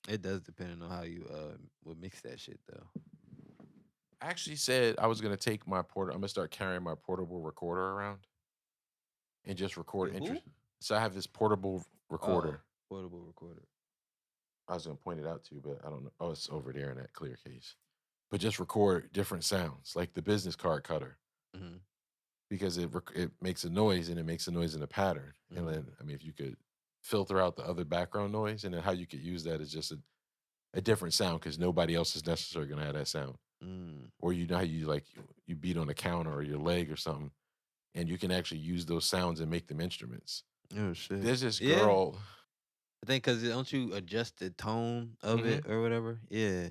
It does depend on how you would mix that shit though. I actually said I was gonna take my I'm gonna start carrying my portable recorder around and just record You interest. who? So I have this portable Oh, recorder. portable recorder. I was gonna point it out to you, but I don't know. Oh, it's over there in that clear case. But just record different sounds, like the business card cutter, Mm-hmm. because it makes a noise and it makes a noise in a pattern. And Mm-hmm. then, I mean, if you could filter out the other background noise, and then how you could use that is just a different sound because nobody else is necessarily gonna have that sound. Mm. Or you know how you like you beat on a counter or your leg or something, and you can actually use those sounds and make them instruments. Oh shit. There's this Yeah. girl. I think because don't you adjust the tone of Mhm. it or whatever? Yeah.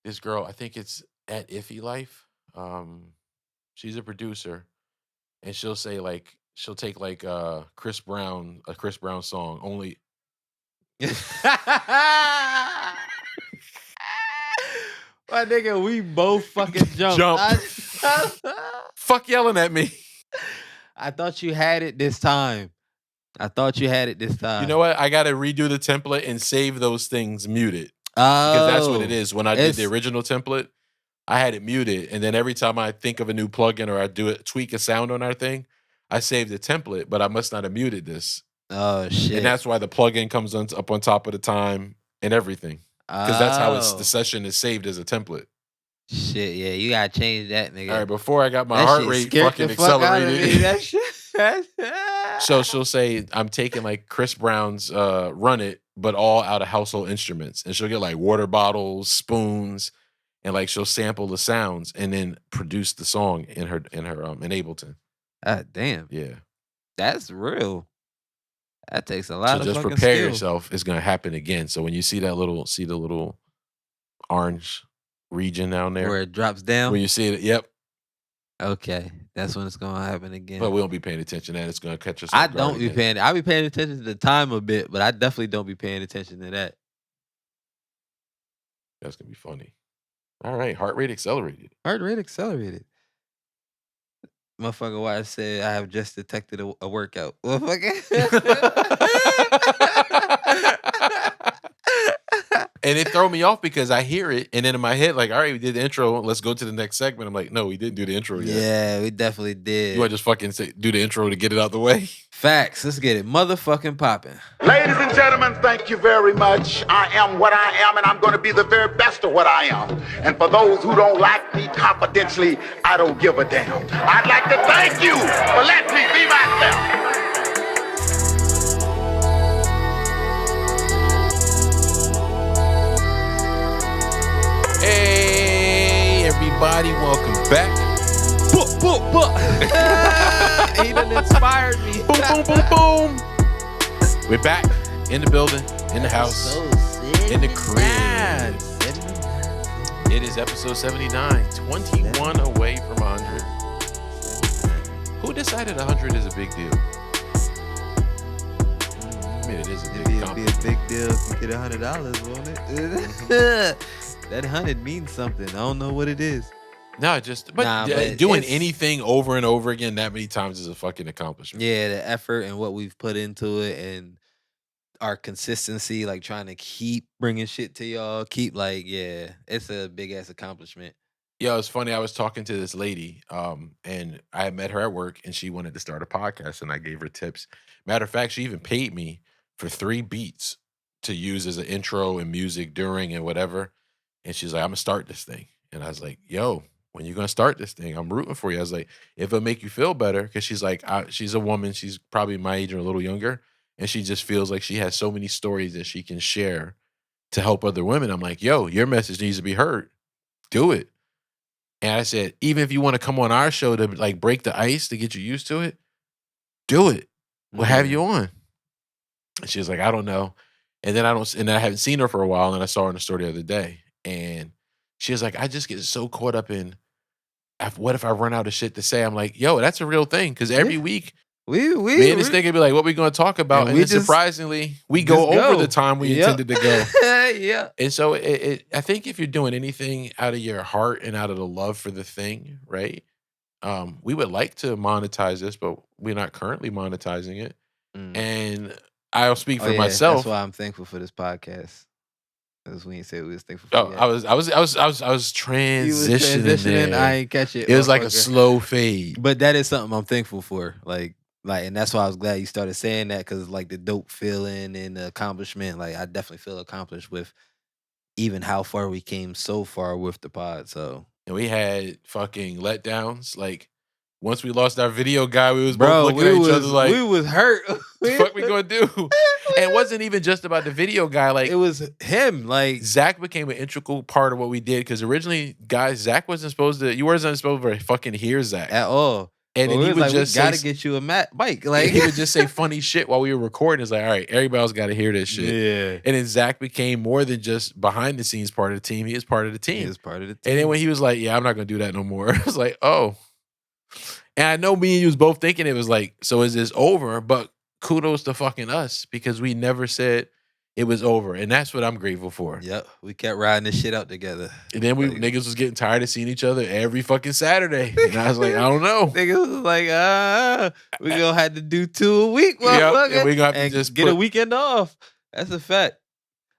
This girl, I think it's at Iffy Life. Um, she's a producer, and she'll take like a Chris Brown song only. My nigga, we both fucking jumped. Jump. Fuck yelling at me. I thought you had it this time. I thought you had it this You know time. what? I gotta redo the template and save those things muted because that's what it Oh, is. When I did the it's original template, I had it muted, and then every time I think of a new plugin or I do it, tweak a sound on our thing, I save the template, but I must not have muted this, oh and shit. that's why the plugin comes up on top of the time and everything, because that's how the Oh session is saved as a template. shit. Yeah, you gotta change that, All right, nigga. before I got my That heart shit rate scared the fucking fuck out of accelerated. me. That shit. So she'll say, I'm taking like Chris Brown's Run It, but all out of household instruments. And she'll get like water bottles, spoons, and like she'll sample the sounds and then produce the song in Ableton. God damn. Yeah. That's real. That takes a So lot of just fucking prepare skill. yourself. It's gonna happen again. So when you see the little orange region down Where there, it drops down. when you see it, yep. Okay. That's when it's gonna happen But again. we won't be paying attention to that. It's gonna catch us I off guard don't be again. paying I be paying attention to the time a bit, but I definitely don't be paying attention to that. That's gonna be funny. All right, heart rate accelerated. Heart rate accelerated. Motherfucker, why I said I have just detected a workout. Motherfucker. And it throw me off because I hear it, and then in my head, like, all right, we did the intro. Let's go to the next segment. I'm like, no, we didn't do the intro yet. Yeah, we definitely You want did. to just fucking do the intro to get it out the way? Facts. Let's get it motherfucking popping. Ladies and gentlemen, thank you very much. I am what I am, and I'm going to be the very best of what I am. And for those who don't like me confidentially, I don't give a damn. I'd like to thank you for letting me be myself. Hey, everybody, welcome back. He done inspired me. Boom, boom, boom, boom. We're back in the building, in the house, in the crib. It is episode 79, 21 away from 100. Who decided 100 is a big deal? I mean, it is a big It'd be a compliment. big deal if you get $100, won't it? That 100 means something. I don't know what it is. No, but doing anything over and over again that many times is a fucking accomplishment. Yeah, the effort and what we've put into it and our consistency, like trying to keep bringing shit to y'all, it's a big ass accomplishment. Yeah, it's funny. I was talking to this lady, and I had met her at work, and she wanted to start a podcast, and I gave her tips. Matter of fact, she even paid me for 3 beats to use as an intro and music during and whatever. And she's like, "I'm gonna start this thing," and I was like, "Yo, when you gonna start this thing? I'm rooting for you." I was like, "If it'll make you feel better," because she's like, she's a woman, she's probably my age or a little younger, and she just feels like she has so many stories that she can share to help other women. I'm like, "Yo, your message needs to be heard. Do it." And I said, even if you want to come on our show to like break the ice to get you used to it, do it. We'll have you on. And she was like, I don't know. And then I haven't seen her for a while, and I saw her in the store the other day. And she was like, I just get so caught up in what if I run out of shit to say? I'm like, yo, that's a real thing. Cause every week me and this nigga be like, what we gonna talk about? And then surprisingly, we go over the time we intended to go. Yeah. And so I think if you're doing anything out of your heart and out of the love for the thing, right? We would like to monetize this, but we're not currently monetizing it. And I'll speak for myself. That's why I'm thankful for this podcast. That's when you said we was thankful Oh, for I yet. was You was transitioning transitioning. I there. ain't catch it. It was like a Motherfucker. slow fade. But that is something I'm thankful for. Like, and that's why I was glad you started saying that because like the dope feeling and the accomplishment. Like, I definitely feel accomplished with even how far we came so far with the pod. So, And we had fucking letdowns. Like once we lost our video guy, we was both bro, looking at each other we like, was hurt. the fuck we gonna do? And it wasn't even just about the video guy. Like It was him. Like Zach became an integral part of what we did because originally, guys, Zach wasn't supposed to. You wasn't supposed to fucking hear Zach at all. And But then we he was would like, we just say, gotta get you a mic. Like he would just say funny shit while we were recording. It's like, all right, everybody else got to hear this shit. Yeah. And then Zach became more than just behind the scenes part of the team. He is part of the team. He was part of the team. And then when he was like, yeah, I'm not gonna do that no more. I was like, oh. And I know me and you was both thinking it was like, so is this over? But kudos to fucking us because we never said it was over. And that's what I'm grateful for. Yep, we kept riding this shit out together. And then we niggas was getting tired of seeing each other every fucking Saturday. And I was like, I don't know. Niggas was like, we gonna have to do 2 a week, Yep, motherfucker. and we gonna have to and just get a put- weekend off. That's a fact.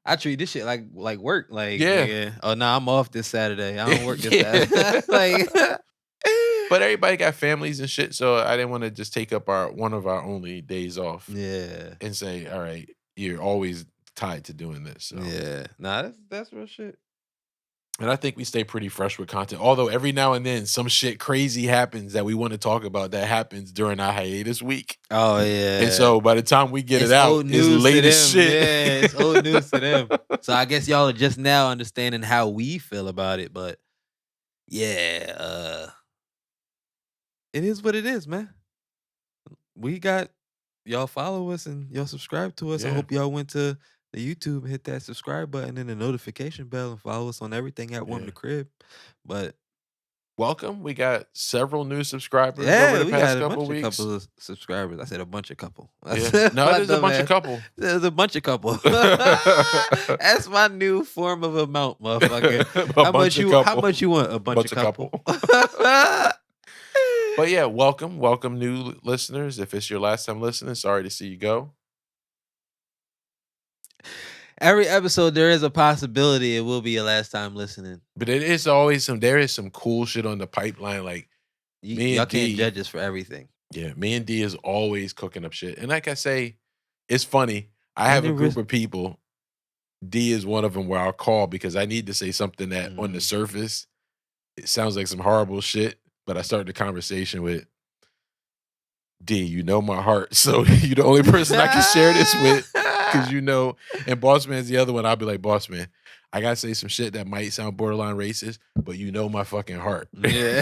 I treat this shit like work. Like, Yeah. nigga, oh no, I'm off this Saturday. I don't work this Yeah. Saturday. Like, But everybody got families and shit, so I didn't want to just take up one of our only days off yeah, and say, all right, you're always tied to doing this. So. yeah. Nah, that's real shit. And I think we stay pretty fresh with content. Although every now and then some shit crazy happens that we want to talk about that happens during our hiatus week. Oh yeah. And so by the time we get It's it out, old it's news to late as them. shit. Yeah, it's old news to them. So I guess y'all are just now understanding how we feel about it. But yeah, it is what it is, man. We got y'all follow us and y'all subscribe to us. I Yeah. hope y'all went to the YouTube and hit that subscribe button and the notification bell and follow us on everything at Warm Yeah. the Crib. But Welcome. We got several new subscribers yeah, over the we past got a couple bunch weeks. of couple of subscribers. I said a bunch of couple. Yeah. No, My it is a dumb bunch ass. of couple. There's a bunch of couple. That's my new form of amount, motherfucker. A How bunch much of you? couple. How much you want? A bunch, Bunch of of couple. But yeah, welcome new listeners. If it's your last time listening, sorry to see you go. Every episode, there is a possibility it will be your last time listening. But it is always there is some cool shit on the pipeline. Like Me Y'all and can't D- judge us for everything. yeah, me and D is always cooking up shit. And like I say, it's funny. I have a And group of people. D is one of them where I'll call because I need to say something that on the surface it sounds like some horrible shit. But I start the conversation with D, you know my heart. So you're the only person I can share this with. Because you know, and Boss Man's the other one. I'll be like, Boss Man, I gotta say some shit that might sound borderline racist, but you know my fucking heart. Yeah.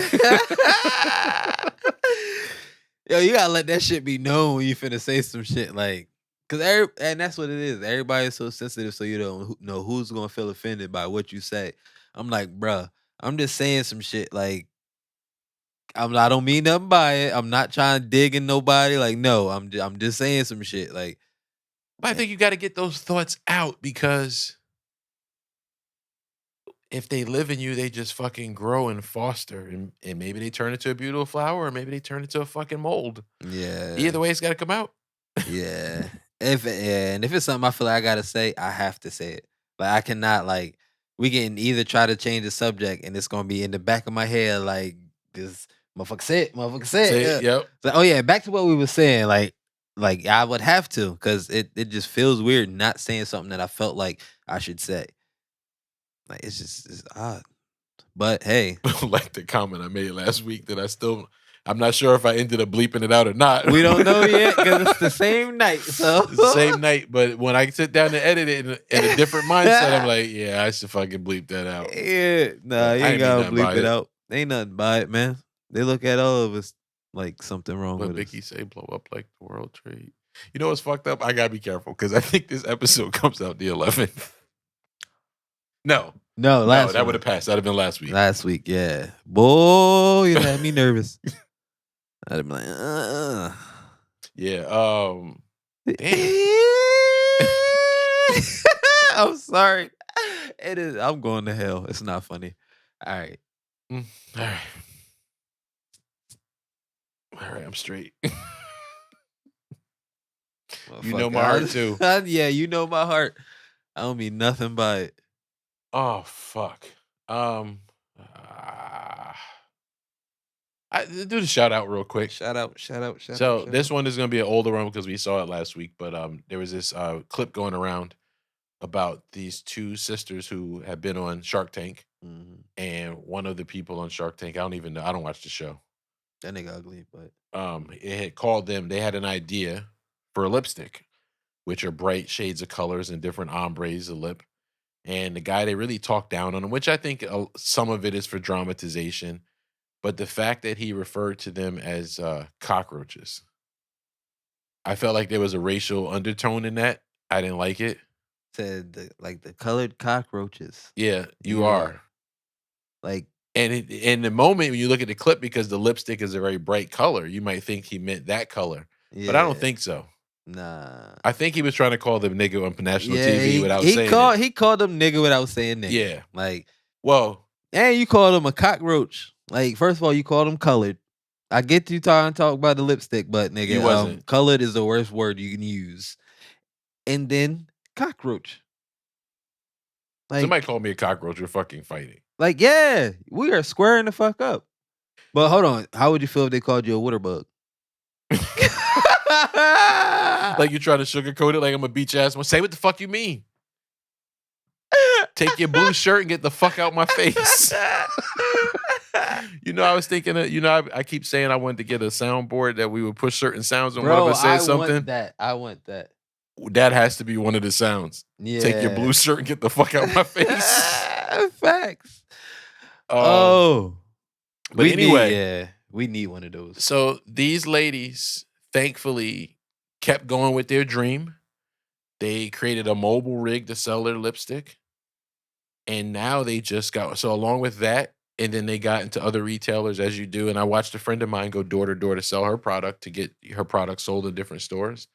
Yo, you gotta let that shit be known when you finna say some shit like, and that's what it is. Everybody's so sensitive, so you don't know who's gonna feel offended by what you say. I'm like, bruh, I'm just saying some shit. Like, I don't mean nothing by it. I'm not trying to dig in nobody. Like, no, I'm just saying some shit. Like, But I think you got to get those thoughts out because if they live in you, they just fucking grow and foster. And maybe they turn into a beautiful flower or maybe they turn into a fucking mold. yeah, Either way, it's got to come out. yeah. And if it's something I feel like I gotta say, I have to say it. Like, I cannot like we can either try to change the subject and it's gonna be in the back of my head like this motherfucker said, Say yeah. it, yep. So, oh yeah, back to what we were saying. Like I would have to because it just feels weird not saying something that I felt like I should say. Like it's odd. But hey, Like the comment I made last week that I'm not sure if I ended up bleeping it out or not. we don't know yet because it's the same night. So It's the same night, but when I sit down to edit it in a different mindset, I'm like, yeah, I should fucking bleep that out. Yeah, nah, you I ain't ain't gotta mean nothing by bleep it it. out. Ain't nothing by it, man. They look at all of us like something wrong What with Vicky us. say, blow up like the World Trade. You know what's fucked up? I gotta be careful because I think this episode comes out the 11th. No, No, last that one. would have passed. That'd have been last week. Last week, yeah. Boy, you had me nervous. I'd have been like, Yeah. Damn. I'm sorry. It is. I'm going to hell. It's not funny. All right. All right. All right, I'm straight. You know my heart too. Yeah, you know my heart. I don't mean nothing by it. Oh fuck. Uh, do the shout out real quick. Shout out, shout out, shout out, So shout this out. one is gonna be an older one because we saw it last week. But there was this clip going around about these two sisters who have been on Shark Tank, Mhm. and one of the people on Shark Tank, I don't even know. I don't watch the show. That nigga ugly, but It had called them. They had an idea for a lipstick, which are bright shades of colors and different ombres of lip. And the guy, they really talked down on him, which I think some of it is for dramatization. But the fact that he referred to them as cockroaches, I felt like there was a racial undertone in that. I didn't like it. said the colored cockroaches. Yeah, you You are. like And in the moment when you look at the clip, because the lipstick is a very bright color, you might think he meant that color. But I don't yeah, think so. nah. I think he was trying to call them nigga on national Yeah, TV without he saying it. called them nigga without saying nigga. Yeah. Like, Well, and you called him a cockroach. Like, first of all, you called him colored. I get you talk about the lipstick, but nigga, You wasn't. colored is the worst word you can use. And then cockroach. Somebody Like, called me a cockroach. We're fucking fighting. yeah, we are squaring the fuck up. But hold on, how would you feel if they called you a water bug? Like you trying to sugarcoat it like I'm a beach ass. Well, say what the fuck you mean. Take your blue shirt and get the fuck out my face. I was thinking that, I keep saying I wanted to get a soundboard that we would push certain sounds when one of us says something. I want that. That has to be one of the sounds. Yeah. Take your blue shirt and get the fuck out my face. Facts. But anyway, we need one of those. so these ladies thankfully kept going with their dream. They created a mobile rig to sell their lipstick. And now they just got, so along with that, and then they got into other retailers as you do. And I watched a friend of mine go door to door to sell her product, to get her product sold in different stores.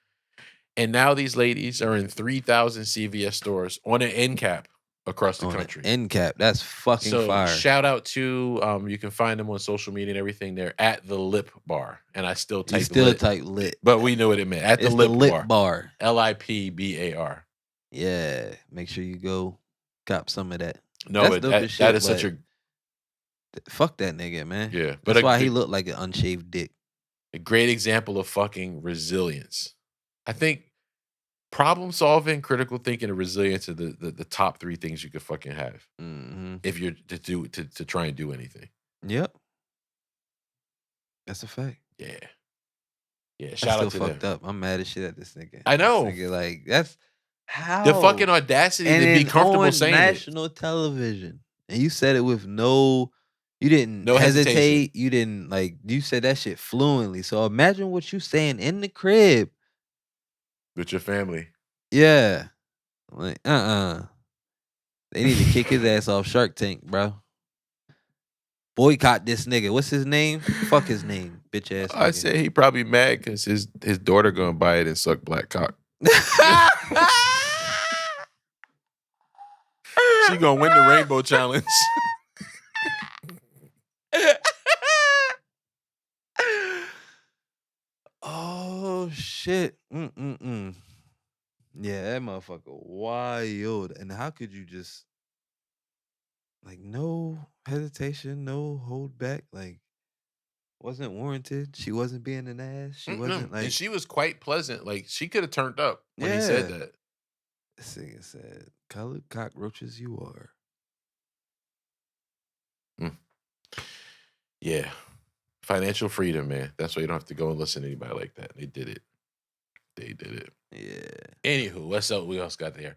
And now these ladies are in 3,000 CVS stores on an end cap across the country. End cap. That's fucking fire. Shout out to, you can find them on social media and everything. They're at the Lipbar. And I still type lit. but we know what it meant. At the It's Lipbar. Lipbar. Lipbar. Yeah. Make sure you go cop some of that. No, but that is such a... Fuck that nigga, man. Yeah. But that's why he looked like an unshaved dick. A great example of fucking resilience. I think problem solving, critical thinking, and resilience are the top three things you could fucking have if you're to try and do anything. Yep, that's a fact. Yeah. Shout out to fucked them. up. I'm mad as shit at this nigga. I know. This nigga, like, that's how the fucking audacity and to be comfortable on saying national television, and you said it with you didn't No hesitate. hesitation. You didn't you said that shit fluently. So imagine what you saying in the crib with your family. Yeah, like they need to kick his ass off Shark Tank, bro. Boycott this nigga. What's his name? Fuck his name, bitch ass. I say he probably mad because his daughter gonna buy it and suck black cock. She gonna win the rainbow challenge. Oh shit. Yeah, that motherfucker wild. And how could you just no hesitation, no hold back, wasn't warranted. She wasn't being an ass. She wasn't and she was quite pleasant. Like she could have turned up when he said that. This nigga said, "Colored cockroaches, you are." Yeah, financial freedom, man. That's why you don't have to go and listen to anybody like that. They did it. Yeah. Anywho, what's up? We else got there.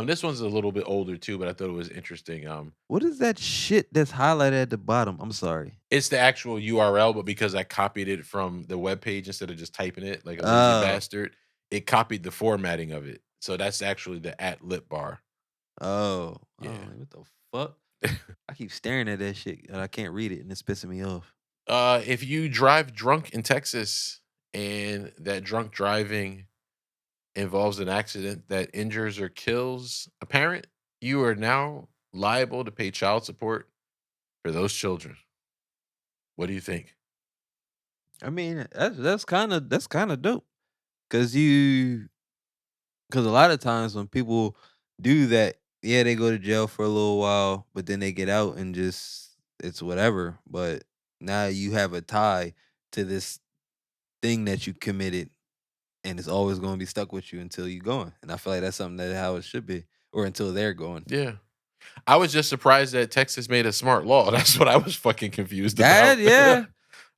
This one's a little bit older too, but I thought it was interesting. What is that shit that's highlighted at the bottom? I'm sorry. It's the actual URL, but because I copied it from the webpage instead of just typing it like a lazy bastard, it copied the formatting of it. So that's actually the @Lipbar. Oh, yeah. What the fuck? I keep staring at that shit and I can't read it, and it's pissing me off. If you drive drunk in Texas and that drunk driving involves an accident that injures or kills a parent, you are now liable to pay child support for those children. What do you think? I mean, that's kind of dope, because a lot of times when people do that, yeah, they go to jail for a little while, but then they get out and just it's whatever. But now you have a tie to this thing that you committed, and it's always going to be stuck with you until you going. And I feel like that's something that how it should be, or until they're going. Yeah. I was just surprised that Texas made a smart law. That's what I was fucking confused That about. yeah,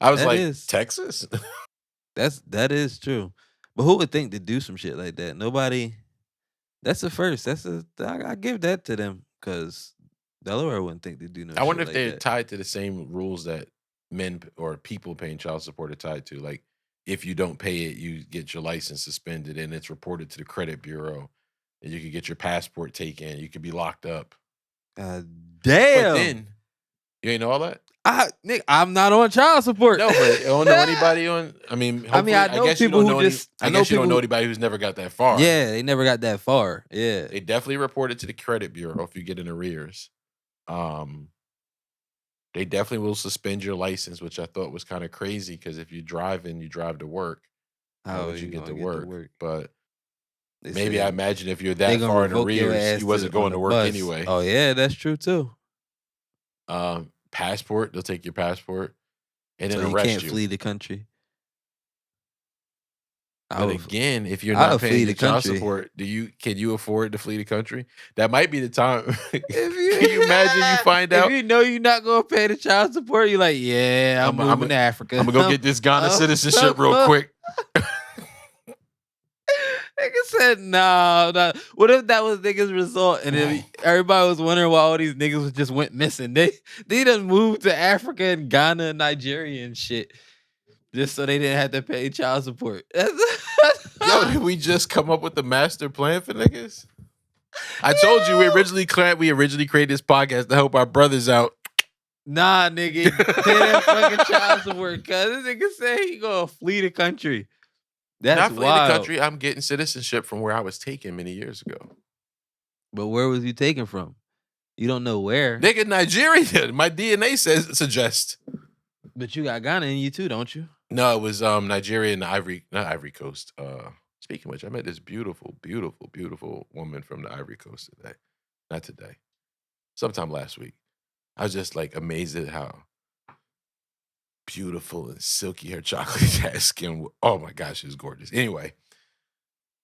I was that like, is. Texas? that is true. But who would think to do some shit like that? Nobody. That's the first. I give that to them because Delaware wouldn't think to do no I wonder shit if like they're that. tied to the same rules that men or people paying child support are tied to. Like, if you don't pay it, you get your license suspended and it's reported to the credit bureau. And you could get your passport taken. You could be locked up. But Damn. then, you ain't know all that? Nick, I'm not on child support. No, but you don't know anybody on. I mean, hopefully, I know guess you people don't who know. just. I guess you don't know anybody who's never got that far. Yeah, they never got that far. Yeah, They definitely reported to the credit bureau if you get in arrears. They definitely will suspend your license, which I thought was kind of crazy because if you drive to work, how would you get to work? But maybe I imagine if you're that far in arrears, you wasn't going to work anyway. Oh yeah, that's true too. Passport, they'll take your passport and then So you arrest can't you. flee the country. But again, if you're not paying your child support, can you afford to flee the country? That might be the time. Can you imagine you find out? If you know you're not gonna pay the child support, you're like, yeah, I'm moving to Africa. I'm gonna go get this Ghana citizenship real quick. Nigga said, nah. What if that was niggas' result and if everybody was wondering why all these niggas just went missing? They done moved to Africa and Ghana and Nigeria and shit just so they didn't have to pay child support. Yo, did we just come up with the master plan for niggas? I told you we originally created this podcast to help our brothers out. Nah, nigga, pay that fucking child support. Cause this nigga said he gonna flee the country. That's not flee wild. the country. I'm getting citizenship from where I was taken many years ago. But where was you taken from? You don't know where. Nigga, Nigeria. My DNA suggests. But you got Ghana in you too, don't you? No, it was Nigeria and not Ivory Coast. Speaking of which, I met this beautiful, beautiful, beautiful woman from the Ivory Coast today. Not today. Sometime last week. I was just like amazed at how beautiful and silky her chocolate skin. Oh my gosh, she was gorgeous. Anyway,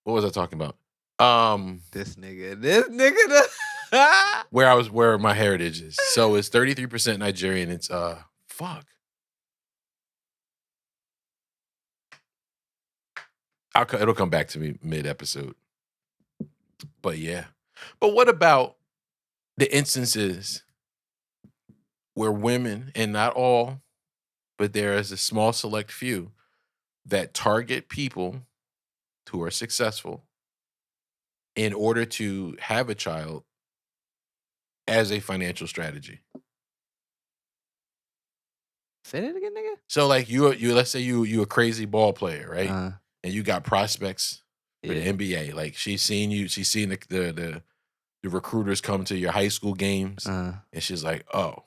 what was I talking about? This nigga. Where my heritage is. So it's 33% Nigerian. It's fuck. It'll come back to me mid-episode. But yeah. But what about the instances where women, and not all, but there is a small select few that target people who are successful in order to have a child as a financial strategy? Say that again, nigga. So like you let's say you a crazy ball player, right? And you got prospects for the NBA. Like she's seen the recruiters come to your high school games, and she's like, oh,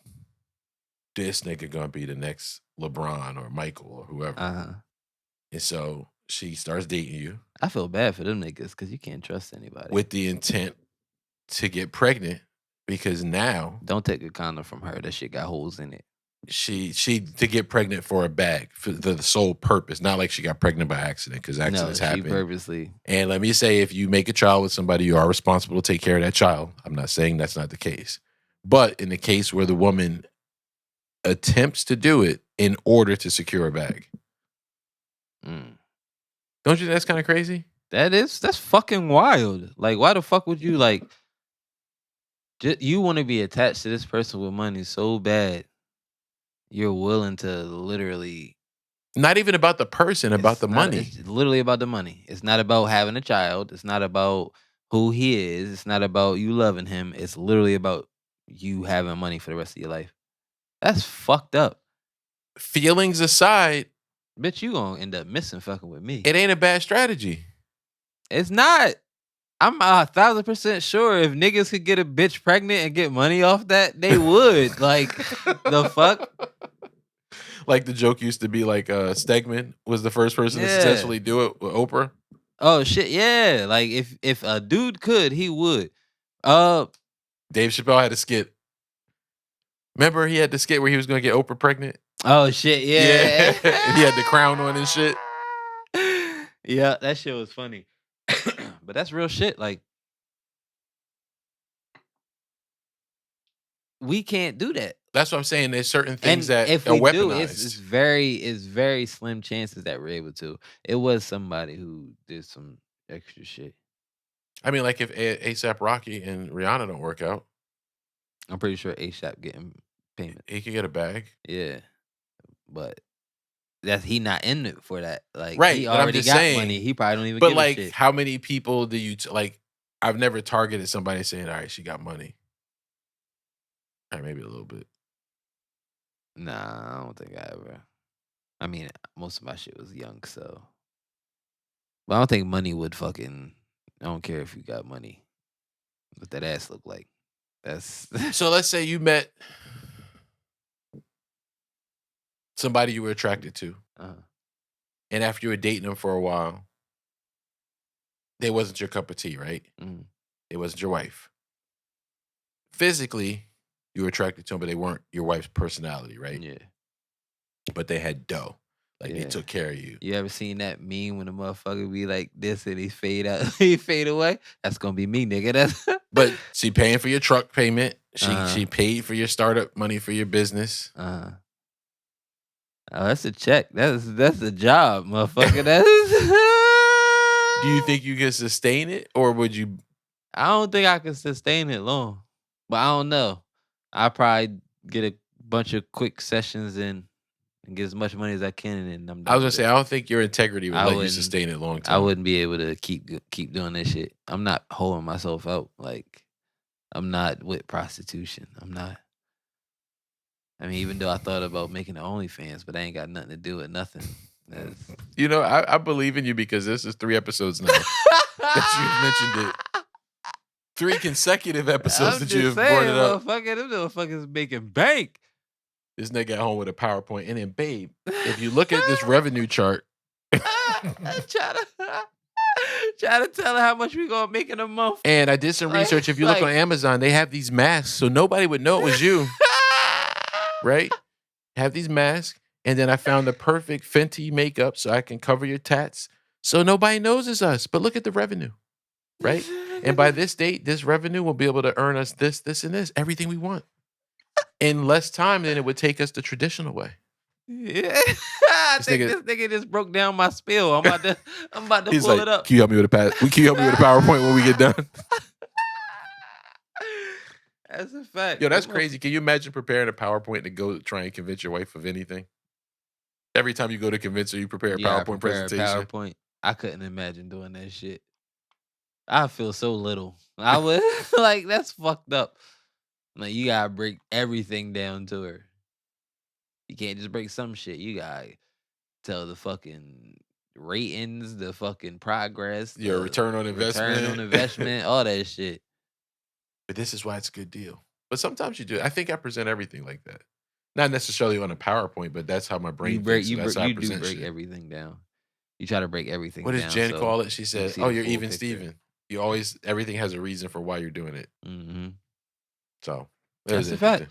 this nigga gonna be the next LeBron or Michael or whoever. And so she starts dating you. I feel bad for them niggas because you can't trust anybody. With the intent to get pregnant, because now don't take a condom from her. That shit got holes in it. She to get pregnant for a bag for the sole purpose, not like she got pregnant by accident, because accidents happen. She purposely. And let me say, if you make a child with somebody, you are responsible to take care of that child. I'm not saying that's not the case, but in the case where the woman attempts to do it in order to secure a bag, don't you think that's kind of crazy? That's fucking wild. Like, why the fuck would you like? You want to be attached to this person with money so bad. You're willing to literally... Not even about the person, about the money. It's literally about the money. It's not about having a child. It's not about who he is. It's not about you loving him. It's literally about you having money for the rest of your life. That's fucked up. Feelings aside... Bitch, you gonna end up missing fucking with me. It ain't a bad strategy. It's not. I'm 1,000% sure if niggas could get a bitch pregnant and get money off that, they would. Like, the fuck? Like the joke used to be like Stegman was the first person to successfully do it with Oprah. Oh shit, yeah. Like if a dude could, he would. Dave Chappelle had a skit. Remember he had the skit where he was going to get Oprah pregnant? Oh shit, yeah. And he had the crown on and shit. Yeah, that shit was funny. But that's real shit. Like, we can't do that. That's what I'm saying. There's certain things And that if are we do, weaponized. it's very slim chances that we're able to. It was somebody who did some extra shit. I mean, like if ASAP Rocky and Rihanna don't work out, I'm pretty sure ASAP getting payment. he could get a bag. Yeah, but he not in it for that. Like, Right, he but I'm already just got saying, money. He probably don't even But give a like, shit. how many people do you like? I've never targeted somebody saying, "All right, she got money." All right, maybe a little bit. Nah, I don't think I ever. I mean, most of my shit was young, so. But I don't think money would fucking. I don't care if you got money. What that ass look like? That's So let's say you met somebody you were attracted to, and after you were dating them for a while, they wasn't your cup of tea, right? Mm. It wasn't your wife. Physically, you were attracted to them, but they weren't your wife's personality, right? Yeah. But they had dough. Like, they Yeah. took care of you. You ever seen that meme when the motherfucker be like this and he fade out, he fade away? That's gonna be me, nigga. That's But she paying for your truck payment. She Uh-huh. paid for your startup money for your business. Oh, that's a check. That's a job, motherfucker. That is. Do you think you can sustain it, or would you? I don't think I can sustain it long, but I don't know. I probably get a bunch of quick sessions in and get as much money as I can, and I'm done. I was gonna with say, it. I don't think your integrity would I let you wouldn't- sustain it long I term. wouldn't be able to keep doing this shit. I'm not holding myself out. Like, I'm not with prostitution. I'm not. I mean, even though I thought about making the OnlyFans, but I ain't got nothing to do with nothing. You know, I believe in you because this is 3 episodes now that you've mentioned it. 3 consecutive episodes that you have brought it up. Motherfucker, them motherfuckers making bank. This nigga at home with a PowerPoint. And then, babe, if you look at this revenue chart, try to tell her how much we gonna make in a month. and I did some research. If you look on Amazon, they have these masks, so nobody would know it was you. Right? Have these masks. And then I found the perfect Fenty makeup so I can cover your tats. So nobody knows it's us. But look at the revenue. Right? And by this date, this revenue will be able to earn us this, this, and this. Everything we want. In less time than it would take us the traditional way. Yeah. I think this nigga just broke down my spiel. I'm about to He's pull like, it up. Can you help me with can you help me with a PowerPoint when we get done? That's a fact. Yo, that's crazy. Can you imagine preparing a PowerPoint to go try and convince your wife of anything? Every time you go to convince her, you prepare a PowerPoint presentation. PowerPoint. I couldn't imagine doing that shit. I feel so little. I would like, that's fucked up. Like, you gotta break everything down to her. You can't just break some shit. You gotta tell the fucking ratings, the fucking progress, Your return on investment, all that shit. But this is why it's a good deal. But sometimes you do. I think I present everything like that. Not necessarily on a PowerPoint, but that's how my brain thinks. You That's how I do present break shit. everything down. You try to break everything What down. does Jen call it? She said, "Oh, you're full even picture. Steven. You always everything has a reason for why you're doing it." Mm-hmm. So that's a fact,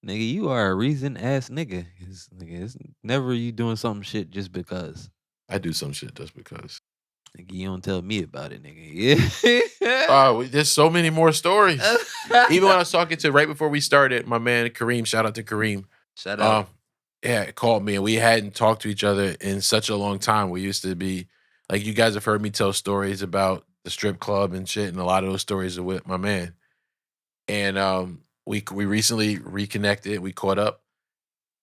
nigga. You are a reason ass nigga. It's never you doing some shit just because. I do some shit just because. Nigga, you don't tell me about it, nigga. Yeah. Oh, there's so many more stories. Even when I was talking to right before we started, my man Kareem, shout out to Kareem. Shout out. Yeah, called me and we hadn't talked to each other in such a long time. We used to be like, you guys have heard me tell stories about the strip club and shit, and a lot of those stories are with my man. And we recently reconnected, we caught up,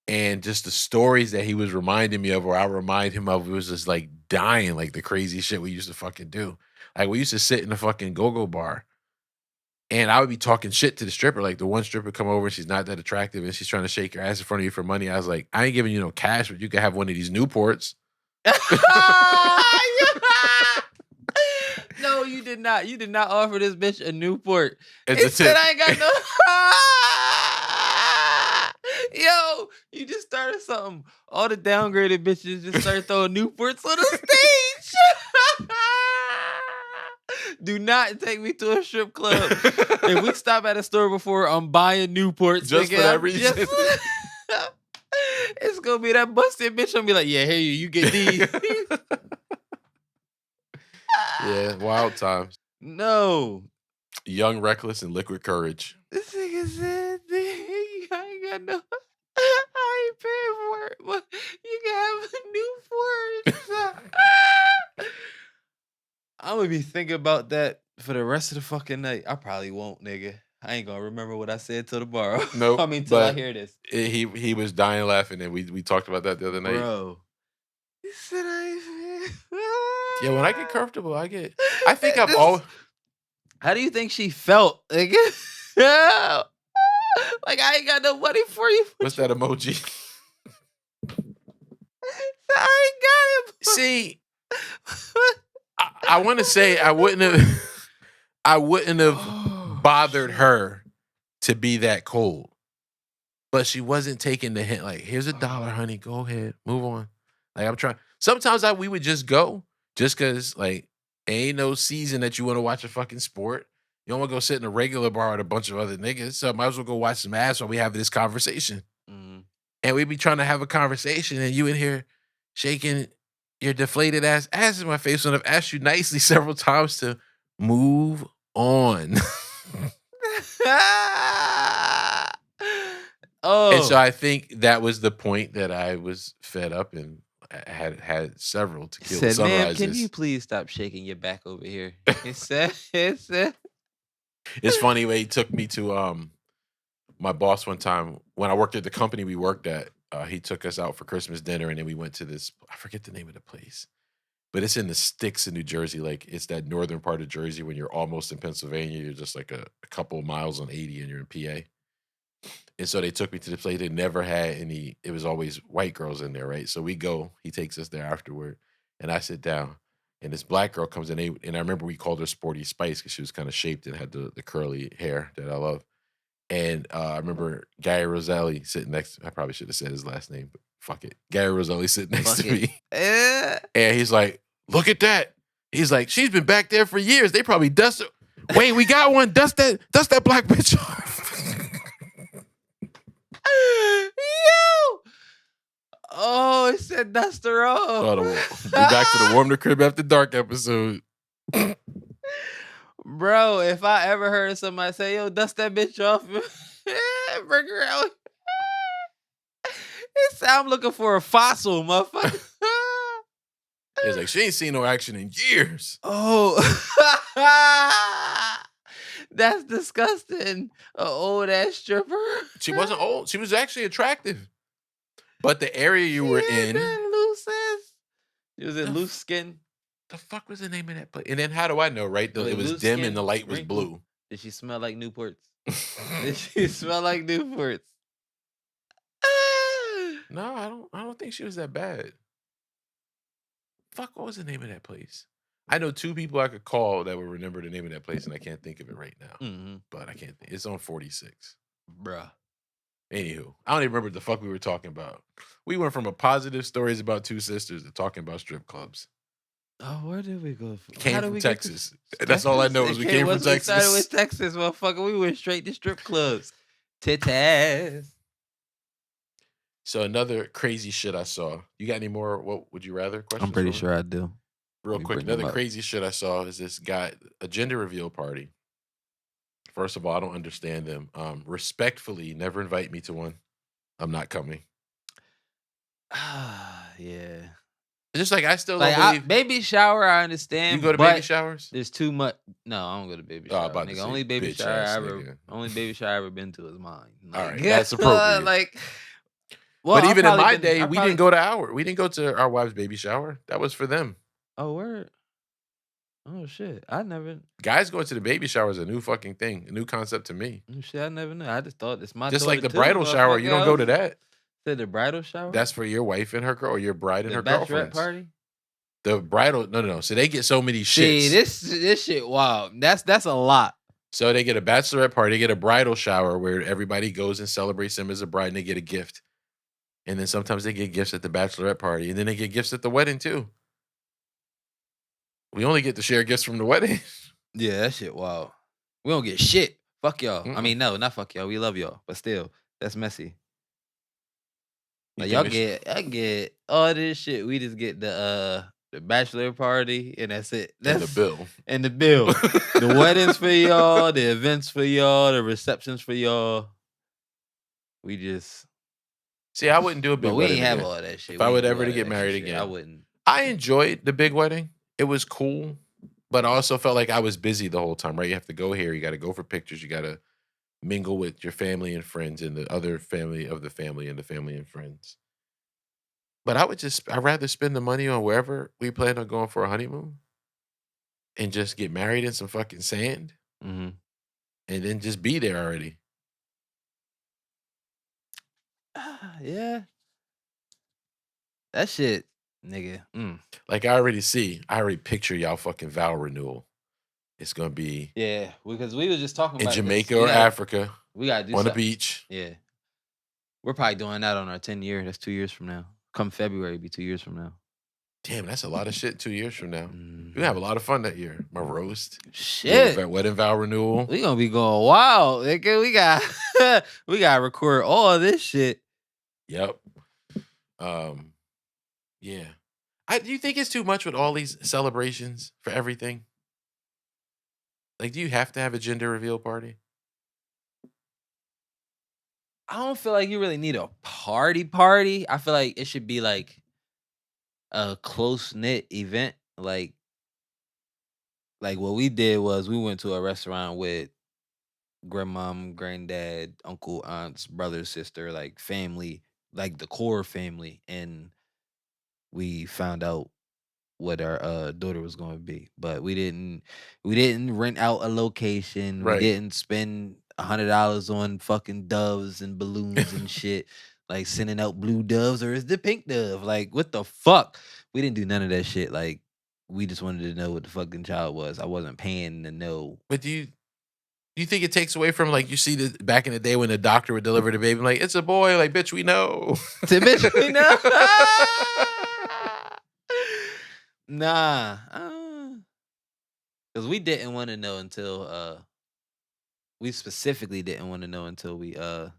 and just the stories that he was reminding me of, or I remind him of, it was just like dying, like the crazy shit we used to fucking do. Like, we used to sit in the fucking go-go bar, and I would be talking shit to the stripper. Like, the one stripper come over, she's not that attractive, and she's trying to shake your ass in front of you for money. I was like, I ain't giving you no cash, but you can have one of these Newports. No, you did not. You did not offer this bitch a Newport. It's He a said tip. I ain't got no. Yo, you just started something. All the downgraded bitches just started throwing Newports on the stage. Do not take me to a strip club. If we stop at a store before, I'm buying Newports. Just nigga. for that I'm reason. It's gonna be that busted bitch. I'm be like, yeah, here you get these. Yeah, wild times. No. Young, reckless, and liquid courage. This nigga said, I ain't got no. I ain't paying for it, but you can have a Newport. I'm gonna be thinking about that for the rest of the fucking night. I probably won't, nigga. I ain't gonna remember what I said till tomorrow. Nope. I mean, till I hear this. He was dying laughing, and we talked about that the other night. Bro. He said I Yeah, when I get comfortable, I think I've always. How do you think she felt? Like, like I ain't got no money for you. What's that emoji? I ain't got it. See, I want to say I wouldn't have bothered her to be that cold, but she wasn't taking the hint. Like, here's $1, honey. Go ahead, move on. Like, I'm trying. Sometimes we would just go, just cause like ain't no season that you want to watch a fucking sport. You don't want to go sit in a regular bar with a bunch of other niggas. So I might as well go watch some ass while we have this conversation. Mm. And we be trying to have a conversation, and you in here shaking your deflated ass in my face when I've asked you nicely several times to move on. Oh. And so I think that was the point that I was fed up and had several tequila said, ma'am, sunrises. can you please stop shaking your back over here? It said. It's funny when he took me to my boss one time when I worked at the company we worked at. He took us out for Christmas dinner, and then we went to this. I forget the name of the place, but it's in the sticks in New Jersey. Like, it's that northern part of Jersey when you're almost in Pennsylvania. You're just like a couple of miles on 80, and you're in PA. And so they took me to the place. They never had any. It was always white girls in there, right? So we go. He takes us there afterward, and I sit down. And this black girl comes in, and I remember we called her Sporty Spice because she was kind of shaped and had the curly hair that I love. And I remember Gary Roselli sitting next. I probably should have said his last name, but fuck it. Gary Roselli sitting next to me, and he's like, "Look at that." He's like, "She's been back there for years. They probably dust her. Wait, we got one. Dust that black bitch off." Yo! Oh, it said dust her off. Oh, we're back to the Warm the Crib After Dark episode. Bro, if I ever heard somebody say, yo, dust that bitch off, bring her out. It said, I'm looking for a fossil, motherfucker. He's like, she ain't seen no action in years. Oh. That's disgusting. An old ass stripper. She wasn't old. She was actually attractive. But the area you were in. Loose ass. It was in loose skin. The fuck was the name of that place? And then how do I know, right? It was dim and the light was blue. Did she smell like Newports? Did she smell like Newports? No, I don't think she was that bad. Fuck, what was the name of that place? I know 2 people I could call that would remember the name of that place, and I can't think of it right now. Mm-hmm. But I can't think. It's on 46. Bruh. Anywho, I don't even remember what the fuck we were talking about. We went from a positive stories about 2 sisters to talking about strip clubs. Oh, where did we go? Came from Texas. That's all I know is we came from Texas. We started with Texas, motherfucker. We went straight to strip clubs. Titties. So another crazy shit I saw. You got any more what would you rather questions? I'm pretty sure I do. Real quick, another crazy shit I saw is this guy, a gender reveal party. First of all, I don't understand them. Respectfully, never invite me to one. I'm not coming. Yeah. Just like I still like don't believe. Baby shower, I understand. You go to baby showers? There's too much. No, I don't go to baby shower. Nigga, only baby shower I ever been to is mine. Like, all right, that's appropriate. Like, well, but even in my day, we didn't go to we didn't go to our wife's baby shower. That was for them. Oh, word. Oh shit! I never. Guys going to the baby shower is a new fucking thing, a new concept to me. Shit, I never knew. I just thought it's my just like the bridal shower. You don't go to that. Said the bridal shower. That's for your wife and her girl, or your bride and her girlfriend. Party. The bridal, no. So they get so many shits. See, this shit, wow. That's a lot. So they get a bachelorette party, they get a bridal shower where everybody goes and celebrates them as a bride, and they get a gift. And then sometimes they get gifts at the bachelorette party, and then they get gifts at the wedding too. We only get to share gifts from the wedding. Yeah, that shit wild. We don't get shit. Fuck y'all. I Mm-mm. mean, no, not fuck y'all. We love y'all, but still, that's messy. You Like think y'all they should? get, I get all this shit. We just get the bachelor party, and that's it. And the That's bill. and the bill. The weddings for y'all, the events for y'all, the receptions for y'all. We just, See, I wouldn't do a big but we wedding ain't have again. all that shit. If We I ain't would do ever all to that get extra married shit. I again, wouldn't. I enjoyed the big wedding. It was cool, but I also felt like I was busy the whole time, right? You have to go here, you got to go for pictures, you got to mingle with your family and friends and the other family of the family and the family and friends. But I'd rather spend the money on wherever we plan on going for a honeymoon and just get married in some fucking sand Mm-hmm. and then just be there already. Yeah, that shit, nigga. Like I already picture y'all fucking vow renewal. It's gonna be Yeah, because we was just talking in about this. Jamaica or Africa We gotta do on the something. beach. Yeah, we're probably doing that on our 10-year. That's 2 years from now. Come February, be 2 years from now. Damn, that's a lot of shit 2 years from now. Mhm. We have a lot of fun that year. My roast, Shit, wedding vow renewal. we gonna be going wild. Nigga. We got we gotta record all this shit. Yep. Yeah. Do you think it's too much with all these celebrations for everything? Like, do you have to have a gender reveal party? I don't feel like you really need a party. I feel like it should be like a close knit event. Like what we did was we went to a restaurant with grandmom, granddad, uncle, aunts, brother, sister, like family, like the core family, and we found out what our daughter was going to be. But we didn't rent out a location. We Right. didn't spend $100 on fucking doves and balloons and shit. Like sending out blue doves or is the pink dove? Like what the fuck? We didn't do none of that shit. Like we just wanted to know what the fucking child was. I wasn't paying to know. But do you think it takes away from like you see the back in the day when the doctor would deliver the baby, like it's a boy, like bitch, we know. To bitch me know. Nah. Because we didn't want to know until we specifically didn't want to know until we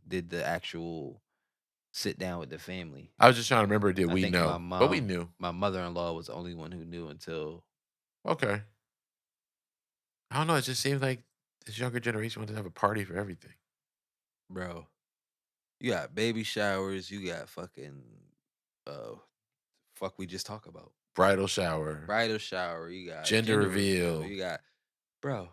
did the actual sit down with the family. I was just trying to remember, did I we think know? But we knew. my mother-in-law was the only one who knew until Okay. I don't know. It just seems like this younger generation wants to have a party for everything. bro. You got baby showers, you got fucking fuck we just talk about. Bridal shower, Bridal shower, you got gender reveal. you got bro.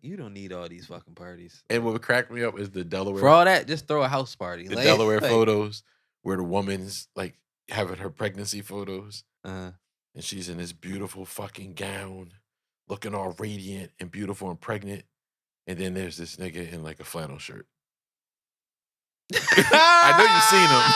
You don't need all these fucking parties. And what would crack me up is the For Delaware, all that, just throw a house party. the Like, Delaware like, photos where the woman's like having her pregnancy photos uh, and she's in this beautiful fucking gown, looking all radiant and beautiful and pregnant. And then there's this nigga in like a flannel shirt. I know you seen them.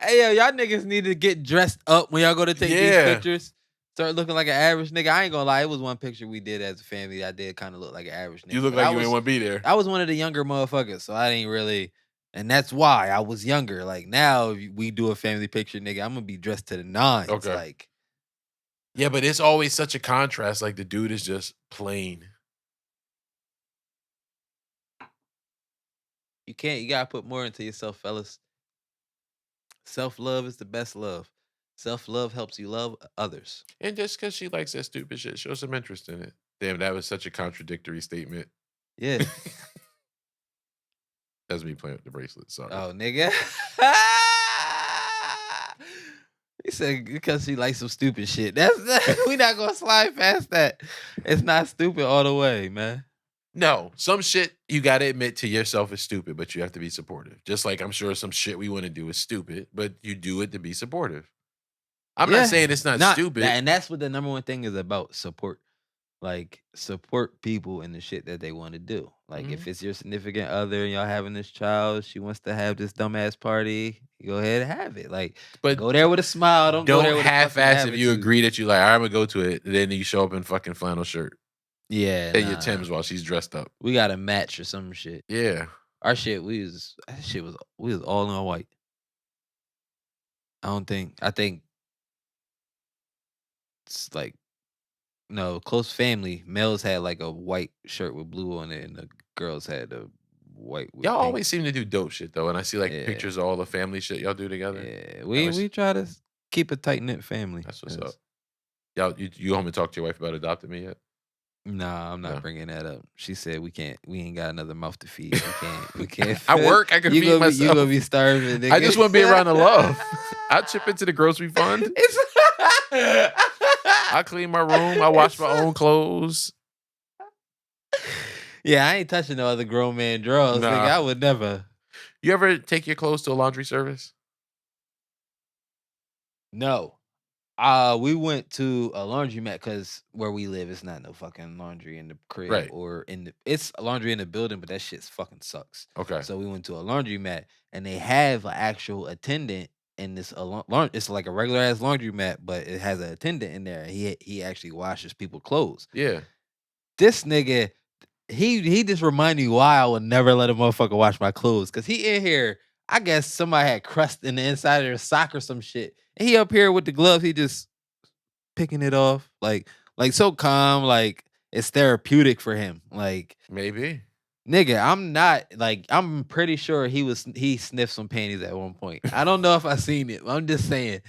Hey yo, y'all niggas need to get dressed up when y'all go to take these Yeah. pictures. Start looking like an average nigga. I ain't gonna lie, it was one picture we did as a family. I did kind of look like an average nigga. You look but like you ain't want to be there. I was one of the younger motherfuckers, so I didn't really, and that's why I was younger. Like now, if we do a family picture, nigga, I'm gonna be dressed to the nines. Okay. Like, Yeah, but it's always such a contrast. Like the dude is just plain. you gotta put more into yourself, fellas. Self-love is the best love. Self-love helps you love others. And just because she likes that stupid shit, show some interest in it. Damn, that was such a contradictory statement. Yeah. That's me playing with the bracelet. Sorry. Oh, nigga. He said because she likes some stupid shit. We not gonna slide past that. It's not stupid all the way, man. No, some shit you got to admit to yourself is stupid, but you have to be supportive. Just like I'm sure some shit we want to do is stupid, but you do it to be supportive. I'm not saying it's not stupid. And that's what the number one thing is about: support. Like support people in the shit that they want to do. Like if it's your significant other and y'all having this child, she wants to have this dumbass party, go ahead and have it. Like, But go there with a smile. Don't go there with half-ass if you agree that you like, I'm gonna go to it, then you show up in fucking flannel shirt. Yeah, And your Timbs while she's dressed up. we got a match or some shit. Yeah. Our shit, we was all in white. I think it's like no, close family, males had like a white shirt with blue on it, and the girls had a white with Y'all pink. always seem to do dope shit though, and I see like Yeah, pictures of all the family shit y'all do together. yeah. I We wish we try to keep a tight knit family. that's what's up. Y'all, you home and talk to your wife about adopting me yet? Nah, I'm not No. bringing that up. She said we can't. We ain't got another mouth to feed. We can't. We can't. I work. I can You feed gonna be. You myself. gonna be starving. Nigga. I just want to be around the love. I chip into the grocery fund. I clean my room. I wash my own clothes. Yeah, I ain't touching no other grown man drawers. Nah. Nigga, I would never. You ever take your clothes to a laundry service? No. We went to a laundromat because where we live, it's not no fucking laundry in the crib Right. or in the. It's a laundry in the building, but that shit's fucking sucks. Okay. So we went to a laundromat, and they have an actual attendant in this. It's like a regular ass laundromat, but it has an attendant in there. He actually washes people's clothes. Yeah. This nigga, he just reminded me why I would never let a motherfucker wash my clothes. Cause he in here, I guess somebody had crust in the inside of their sock or some shit. And he up here with the gloves, he just picking it off. Like so calm, like it's therapeutic for him. Like, Maybe. nigga, I'm pretty sure he sniffed some panties at one point. I don't know if I seen it. I'm just saying.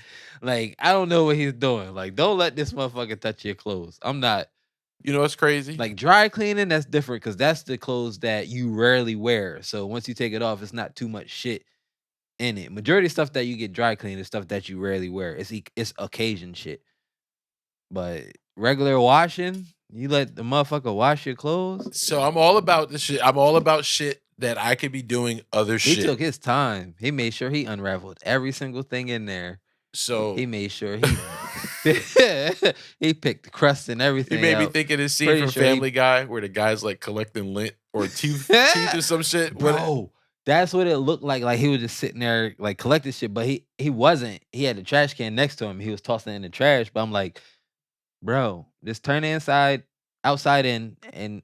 Like, I don't know what he's doing. Like, don't let this motherfucker touch your clothes. I'm not. You know what's crazy? Like dry cleaning, that's different because that's the clothes that you rarely wear. So once you take it off, it's not too much shit in it. Majority of stuff that you get dry cleaned is stuff that you rarely wear. It's occasion shit. But regular washing, you let the motherfucker wash your clothes. So I'm all about this shit. I'm all about shit that I could be doing other He shit. took his time. He made sure he unraveled every single thing in there. So He made sure he he picked the crust and everything. you made me out. think of this scene Pretty from sure he- Family Guy where the guy's like collecting lint or teeth or some shit. Bro, that's what it looked like. Like he was just sitting there, like collecting shit, but he wasn't. He had the trash can next to him. He was tossing it in the trash. But I'm like, bro, just turn it outside in, and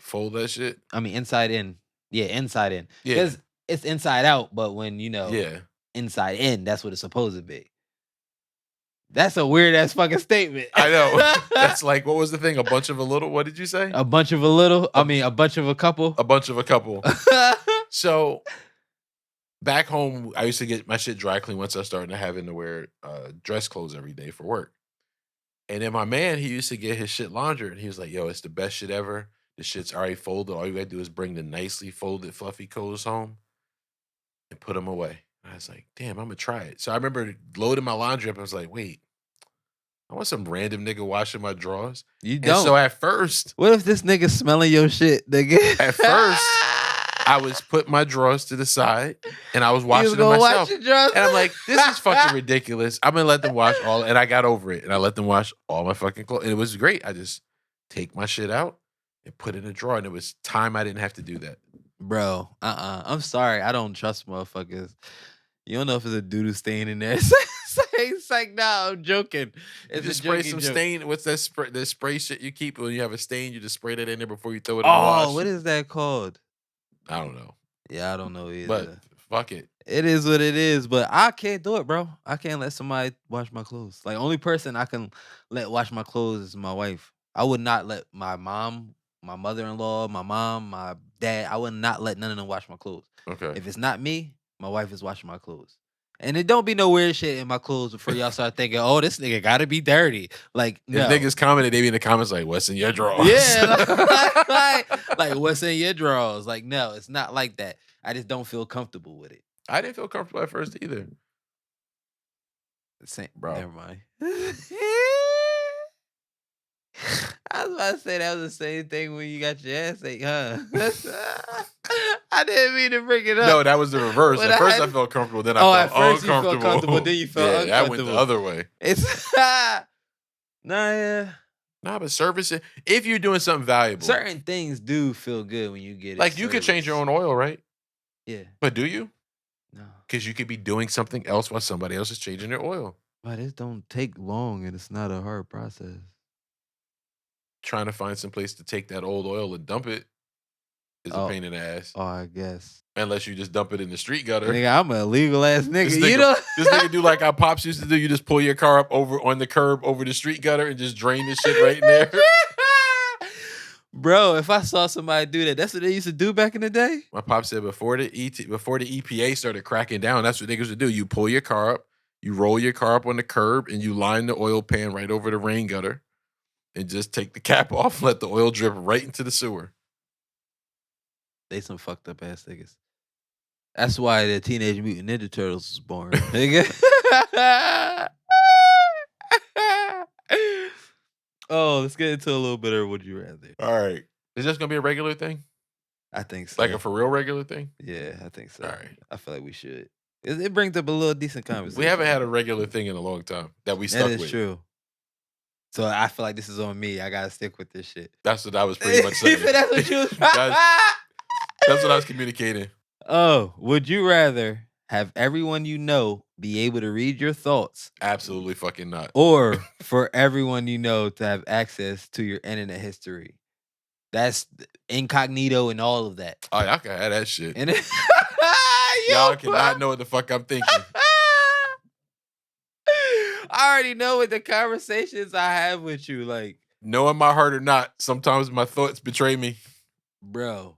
Fold that shit. I mean inside in. Yeah, inside in. Yeah. Because it's inside out, but when Yeah. inside in, that's what it's supposed to be. That's a weird ass fucking statement. I know. That's like, what was the thing? A bunch of a little? What did you say? A bunch of a little. I mean, a bunch of a couple. A bunch of a couple. So back home, I used to get my shit dry clean once I started having to wear dress clothes every day for work. And then my man, he used to get his shit laundered. And he was like, yo, it's the best shit ever. The shit's already folded. All you gotta do is bring the nicely folded, fluffy clothes home and put them away. And I was like, damn, I'm gonna try it. So I remember loading my laundry up. I was like, wait, I want some random nigga washing my drawers. You And don't. so at first, What if this nigga smelling your shit, nigga? At first, I was putting my drawers to the side and I was washing them gonna myself. wash your drawers? And I'm like, this is fucking ridiculous. I'm gonna let them wash all, and I got over it. And I let them wash all my fucking clothes. And it was great. I just take my shit out and put it in a drawer. And it was time I didn't have to do that. Bro, I'm sorry. I don't trust motherfuckers. You don't know if it's a doo-doo stain in there. It's like, nah, I'm joking. You It's just a spray jokey some joke. stain. What's that spray? The spray shit you keep when you have a stain, you just spray that in there before you throw it in the wash. Oh, what is that called? I don't know. Yeah, I don't know either. But fuck it. It is what it is, but I can't do it, bro. I can't let somebody wash my clothes. Like, only person I can let wash my clothes is my wife. I would not let my mom, my mother-in-law, my mom, my dad, I would not let none of them wash my clothes. Okay. If it's not me, my wife is washing my clothes. And it don't be no weird shit in my clothes before y'all start thinking, oh, this nigga gotta be dirty. Like, If no. niggas commented, they be in the comments like, what's in your drawers? Yeah, like, what's in your drawers? Like, no, it's not like that. I just don't feel comfortable with it. I didn't feel comfortable at first either. Same, Bro. Never mind. I was about to say that was the same thing when you got your ass ate, huh? I didn't mean to bring it up. No, that was the reverse. But At first I- I felt comfortable, then Oh, I at felt first you felt uncomfortable. comfortable, then you felt yeah, that went the uncomfortable. other way. It's nah, yeah. Nah, but servicing, if you're doing something valuable, Certain things do feel good when you get it. like you could change your own oil, right? Yeah. But do you? No. Because you could be doing something else while somebody else is changing their oil. But it don't take long and it's not a hard process. Trying to find some place to take that old oil and dump it is a pain in the ass. Oh, I guess. Unless you just dump it in the street gutter. Nigga, I'm a illegal ass nigga. This You know? this nigga do like our pops used to do. You just pull your car up over on the curb over the street gutter and just drain the shit right in there. Bro, if I saw somebody do that, that's what they used to do back in the day? My pop said before the EPA started cracking down, that's what niggas would do. You pull your car up, you roll your car up on the curb, and you line the oil pan right over the rain gutter and just take the cap off and let the oil drip right into the sewer. They some fucked up ass niggas. That's why the Teenage Mutant Ninja Turtles was born. Nigga. Oh, let's get into a little bit of Would You Rather. All right. Is this going to be a regular thing? I think so. Like a for real regular thing? Yeah, I think so. All right. I feel like we should. It brings up a little decent conversation. We haven't had a regular thing in a long time that we stuck with. That is true. So I feel like this is on me. I got to stick with this shit. That's what I was pretty much saying. That's what you was... That's what I was communicating. Oh, would you rather have everyone you know be able to read your thoughts? Absolutely fucking not. Or for everyone you know to have access to your internet history? That's incognito and all of that. Oh, y'all can have that shit. And y'all cannot know what the fuck I'm thinking. I already know what the conversations I have with you. Like, knowing my heart or not, sometimes my thoughts betray me. Bro.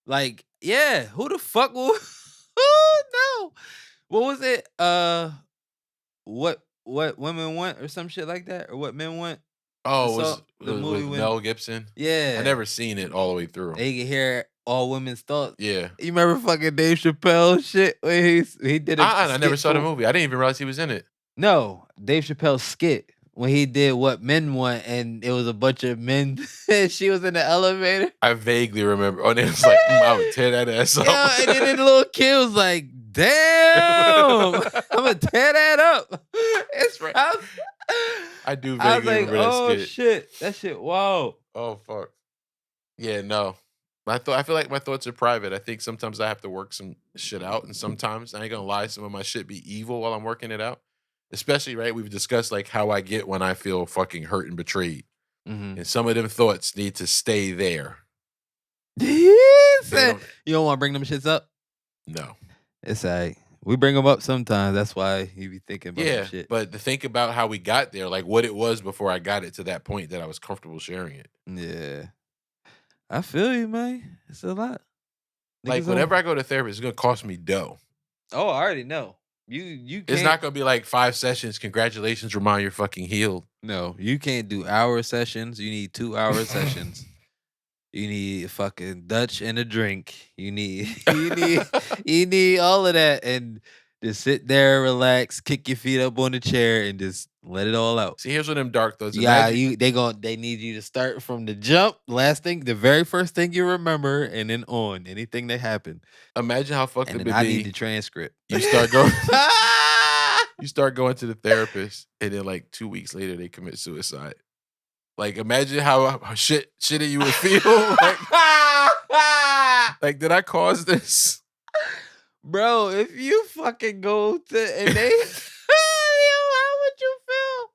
Like, yeah, who the fuck will no. What was it? What women want or some shit like that? Or what men want? Oh, was the movie with Mel Gibson? Yeah. I never seen it all the way through. They can hear all women's thoughts. Yeah. You remember fucking Dave Chappelle shit when he did it? I never saw the movie. I didn't even realize he was in it. No, Dave Chappelle's skit when he did What Men Want, and it was a bunch of men. And she was in the elevator. I vaguely remember. Oh, and it was like, I would tear that ass up. Yeah, and then the little kid was like, damn, I'm gonna tear that up. It's right. I do vaguely remember that skit. Oh shit, that shit. Wow. Oh fuck. Yeah, no. I feel like my thoughts are private. I think sometimes I have to work some shit out, and sometimes I ain't gonna lie, some of my shit be evil while I'm working it out. Especially, right? We've discussed like how I get when I feel fucking hurt and betrayed, and some of them thoughts need to stay there. You don't want to bring them shits up? No, it's alright. We bring them up sometimes. That's why you be thinking about that shit. But to think about how we got there, like what it was before I got it to that point that I was comfortable sharing it. Yeah, I feel you, man. It's a lot. Like whenever I go to therapy, it's gonna cost me dough. Oh, I already know. You can't. It's not gonna be like 5 sessions. Congratulations, Ramon, you're fucking healed. No, you can't do hour sessions. You need 2-hour sessions. You need a fucking Dutch and a drink. You need all of that, and just sit there, relax, kick your feet up on the chair, and just let it all out. See, here's what them dark thoughts. Yeah, they need you to start from the jump. The very first thing you remember, and then on anything that happened. Imagine how fucked up it be. I need the transcript. You start going. You start going to the therapist, and then like 2 weeks later, they commit suicide. Like, imagine how shitty you would feel. Like, did I cause this? Bro, if you fucking go to and they how would you feel?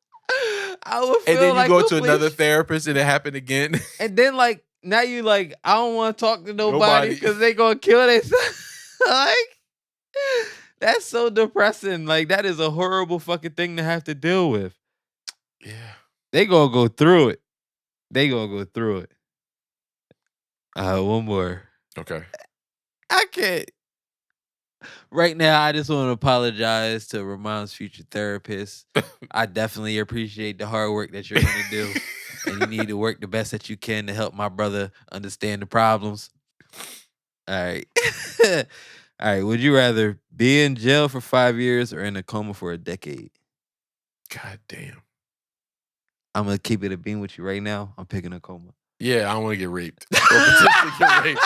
I would feel. And then you like go to another therapist and it happened again. And then like now you like, I don't want to talk to nobody because they gonna kill themselves. Like, that's so depressing. Like, that is a horrible fucking thing to have to deal with. Yeah. They gonna go through it. One more. Okay. I can't. Right now, I just want to apologize to Ramon's future therapist. I definitely appreciate the hard work that you're going to do. And you need to work the best that you can to help my brother understand the problems. All right. All right. Would you rather be in jail for 5 years or in a coma for a decade? God damn. I'm going to keep it a bean with you right now. I'm picking a coma. Yeah, I don't want to get raped. Or potentially get raped.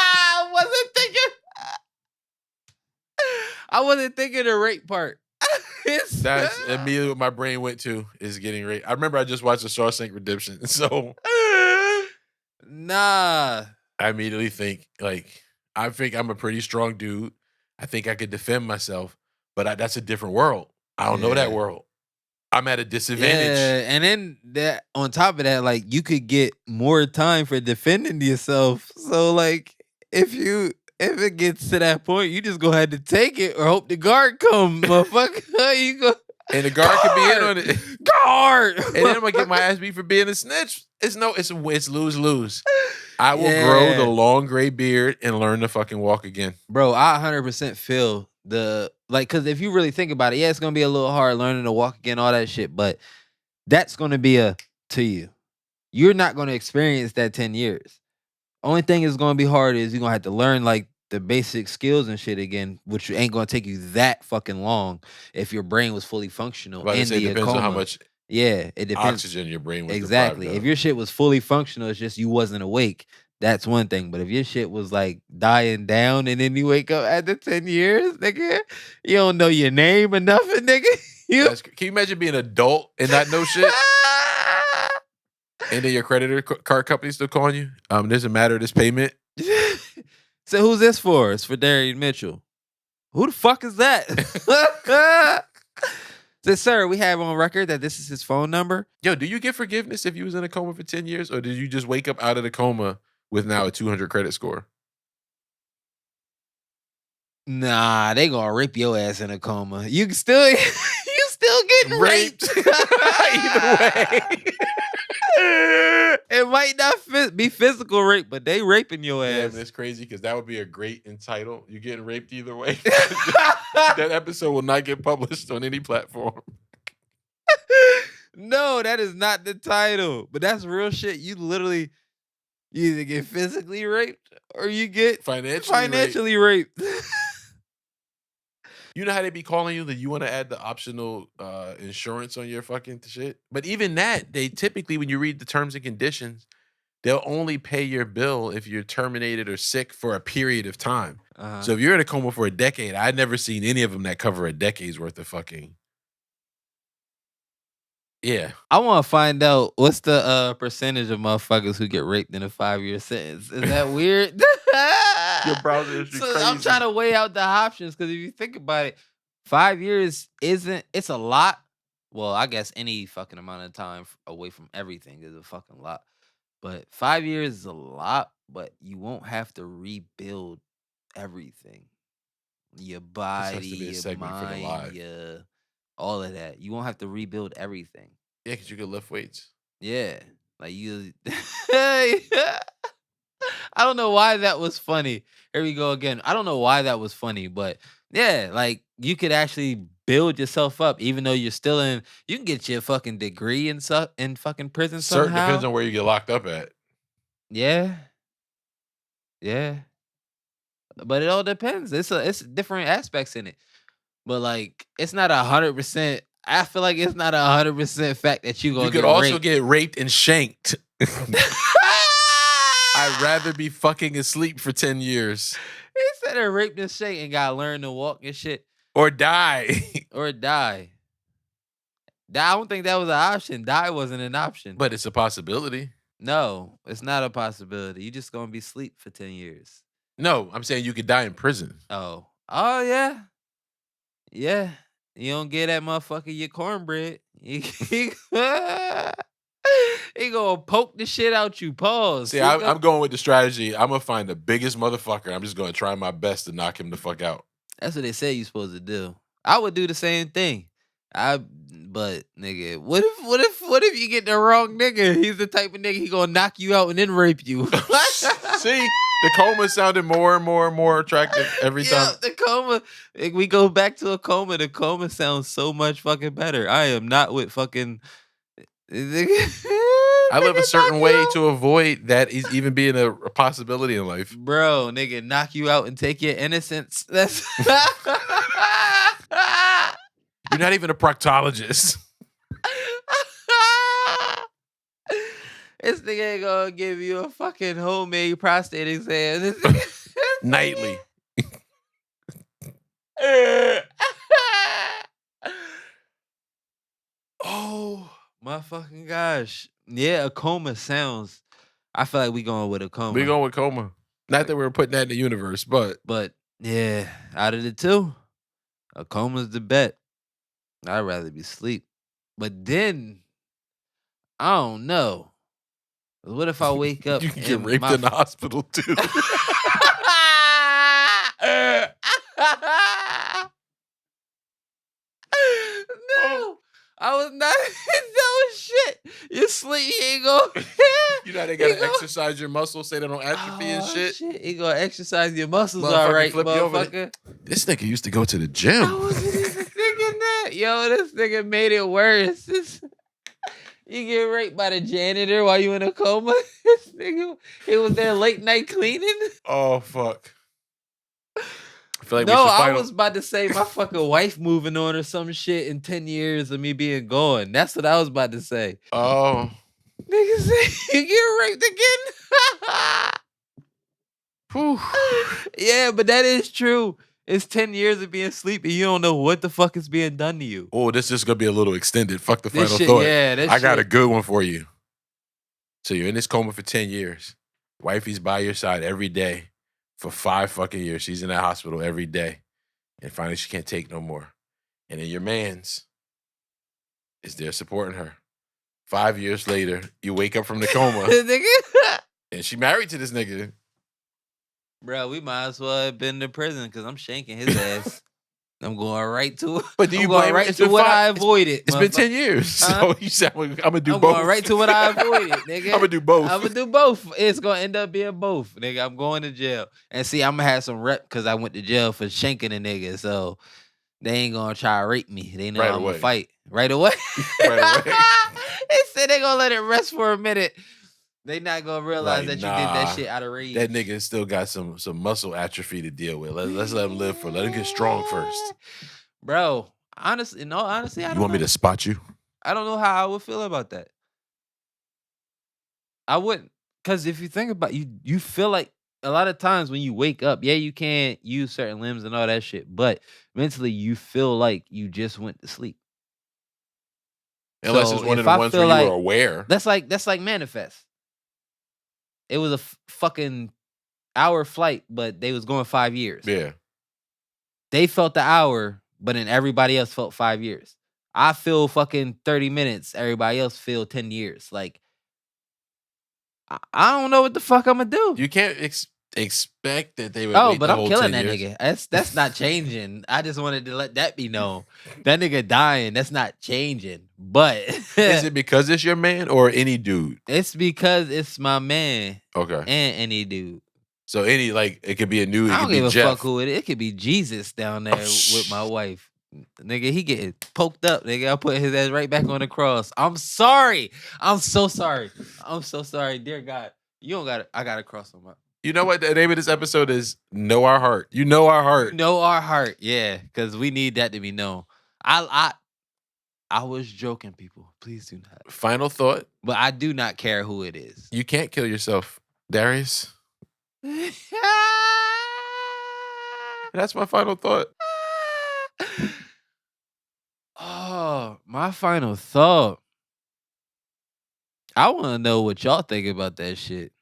I wasn't thinking the rape part. That's immediately what my brain went to, is getting raped. I remember I just watched The Shawshank Redemption, so nah. I immediately think, like, I think I'm a pretty strong dude. I think I could defend myself, but that's a different world. I don't know that world. I'm at a disadvantage. Yeah, and then that on top of that, like, you could get more time for defending yourself. So like, if it gets to that point, you just go ahead to take it or hope the guard come, motherfucker. You go. And the guard could be in on it. Guard. And then I'm gonna get my ass beat for being a snitch. It's lose-lose. I will grow the long gray beard and learn to fucking walk again. Bro, I 100% feel because if you really think about it, yeah, it's gonna be a little hard learning to walk again, all that shit, but that's gonna be to you. You're not gonna experience that 10 years. Only thing is gonna be hard is you're gonna have to learn like the basic skills and shit again, which ain't gonna take you that fucking long if your brain was fully functional. It depends on how much it depends. Oxygen your brain was Exactly. deprived of. If your shit was fully functional, it's just you wasn't awake. That's one thing. But if your shit was like dying down and then you wake up after 10 years, nigga, you don't know your name or nothing, nigga. Can you imagine being an adult and not know shit? And then your creditor card company still calling you? Doesn't matter this payment. So who's this for? It's for Darien Mitchell. Who the fuck is that? So, sir, we have on record that this is his phone number. Yo, do you get forgiveness if you was in a coma for 10 years? Or did you just wake up out of the coma with now a 200 credit score? Nah, they gonna rape your ass in a coma. You still getting raped. Either way. It might not be physical rape, but they raping your ass. Yeah, man, it's crazy because that would be a great entitle. You getting raped either way. That episode will not get published on any platform. No, that is not the title. But that's real shit. You either get physically raped or you get financially raped. You know how they be calling you that you want to add the optional insurance on your fucking shit? But even that, they typically, when you read the terms and conditions, they'll only pay your bill if you're terminated or sick for a period of time. So if you're in a coma for a decade, I've never seen any of them that cover a decade's worth of fucking. Yeah. I want to find out what's the percentage of motherfuckers who get raped in a 5-year sentence. Is that weird? Your browser is So crazy. I'm trying to weigh out the options because if you think about it, 5 years it's a lot. Well, I guess any fucking amount of time away from everything is a fucking lot. But 5 years is a lot, but you won't have to rebuild everything. Your body, your mind, all of that. You won't have to rebuild everything. Yeah, because you could lift weights. Yeah. Like you I don't know why that was funny. Here we go again. I don't know why that was funny, but yeah, like you could actually build yourself up, even though you're still in. You can get your fucking degree in fucking prison somehow. Depends on where you get locked up at. Yeah, but it all depends. It's different aspects in it, but like it's not 100%. I feel like it's not 100% fact that you gonna. You could also get raped and shanked. I'd rather be fucking asleep for 10 years. He said they raped and shanked and gotta learn to walk and shit. Or die. Or die. I don't think that was an option. Die wasn't an option. But it's a possibility. No, it's not a possibility. You just gonna be asleep for 10 years. No, I'm saying you could die in prison. Oh yeah. Yeah. You don't get that motherfucker your cornbread. He gonna poke the shit out you. Pause. See, I'm going with the strategy. I'm gonna find the biggest motherfucker. I'm just gonna try my best to knock him the fuck out. That's what they say you're supposed to do. I would do the same thing. But nigga, what if you get the wrong nigga? He's the type of nigga he gonna knock you out and then rape you. See, the coma sounded more and more and more attractive every time. The coma. We go back to a coma. The coma sounds so much fucking better. I am not with fucking. I live a certain way to avoid that is even being a possibility in life. Bro, nigga, knock you out and take your innocence. That's You're not even a proctologist. This nigga ain't gonna give you a fucking homemade prostate exam. Nightly. Oh my fucking gosh. Yeah, a coma sounds. I feel like we going with a coma. We going with coma. Not that we're putting that in the universe, but yeah, out of the two, a coma's the bet. I'd rather be asleep. But then I don't know. What if I wake up? You can get raped in the hospital too. was not. No shit. You sleep. You ain't go. You know how they gotta exercise your muscles, say they don't atrophy and shit. You gonna exercise your muscles, Motherfucker all right, flip you over motherfucker. This nigga used to go to the gym. I wasn't even thinking that. Yo, this nigga made it worse. You get raped by the janitor while you in a coma. This nigga, he was there late night cleaning. Oh fuck. I feel like No, I was about to say my fucking wife moving on or some shit in 10 years of me being gone. That's what I was about to say. Oh. Nigga say you get raped again. Yeah, but that is true. It's 10 years of being sleepy. You don't know what the fuck is being done to you. Oh, this is gonna be a little extended. Fuck the final shit, thought. yeah, I got a good one for you. So you're in this coma for 10 years. Wifey's by your side every day for 5 fucking years. She's in that hospital every day. And finally she can't take no more. And then your man's is there supporting her. 5 years later, you wake up from the coma. And she married to this nigga. Bro, we might as well have been to prison because I'm shanking his ass. I'm going right to it. But do you I'm going blame right her? to what I avoided? It's been 10 years. So you said, I'm going to do I'm both. going right to what I avoided, nigga. I'm going to do both. I'm going to do both. It's going to end up being both, nigga. I'm going to jail. And see, I'm going to have some rep because I went to jail for shanking a nigga. So they ain't going to try to rape me. They know Right I'm going away. to fight. Right away? Right away. They said they going to let it rest for a minute. They not going to realize Like, that you did that shit out of rage. That nigga still got some muscle atrophy to deal with. Let's let him live for. Let him get strong first. Bro, honestly, I don't You want me to spot you? I don't know how I would feel about that. I wouldn't. Because if you think about it, you feel like a lot of times when you wake up, yeah, you can't use certain limbs and all that shit, but mentally you feel like you just went to sleep. Unless So it's one of if the I ones feel where you like- were aware. That's like Manifest. It was a fucking hour flight, but they was going 5 years. Yeah. They felt the hour, but then everybody else felt 5 years. I feel fucking 30 minutes. Everybody else feel 10 years. Like, I don't know what the fuck I'm gonna do. You can't expect that they would Oh, wait but the I'm whole killing 10 that years. nigga. That's not changing. I just wanted to let that be known. That nigga dying, that's not changing. But Is it because it's your man or any dude? it's because it's my man Okay. and any dude. So any, like, it could be a new, it I could don't be give a Jeff. fuck who it is. It could be Jesus down there with my wife. Nigga, he getting poked up. Nigga, I'll put his ass right back on the cross. I'm sorry. I'm so sorry. I'm so sorry. Dear God. You don't got it. I got to cross him up. You know what the name of this episode is? Know Our Heart. You know our heart. Know our heart. Yeah, because we need that to be known. I was joking, people. Please do not. Final thought. But I do not care who it is. You can't kill yourself, Darius. That's my final thought. Oh, my final thought. I want to know what y'all think about that shit.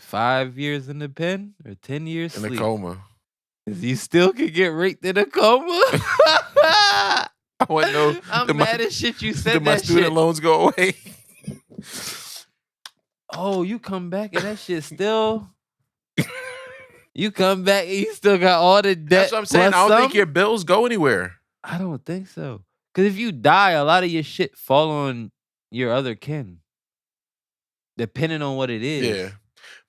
5 years in the pen or 10 years In sleep? a coma. You still could get raped in a coma? I want to know. I'm did mad as shit you said Did my that student shit. loans go away? Oh, you come back and that shit still... You come back and you still got all the debt. That's what I'm saying. plus I don't think some? your bills go anywhere. I don't think so. Because if you die, a lot of your shit fall on your other kin. Depending on what it is. Yeah.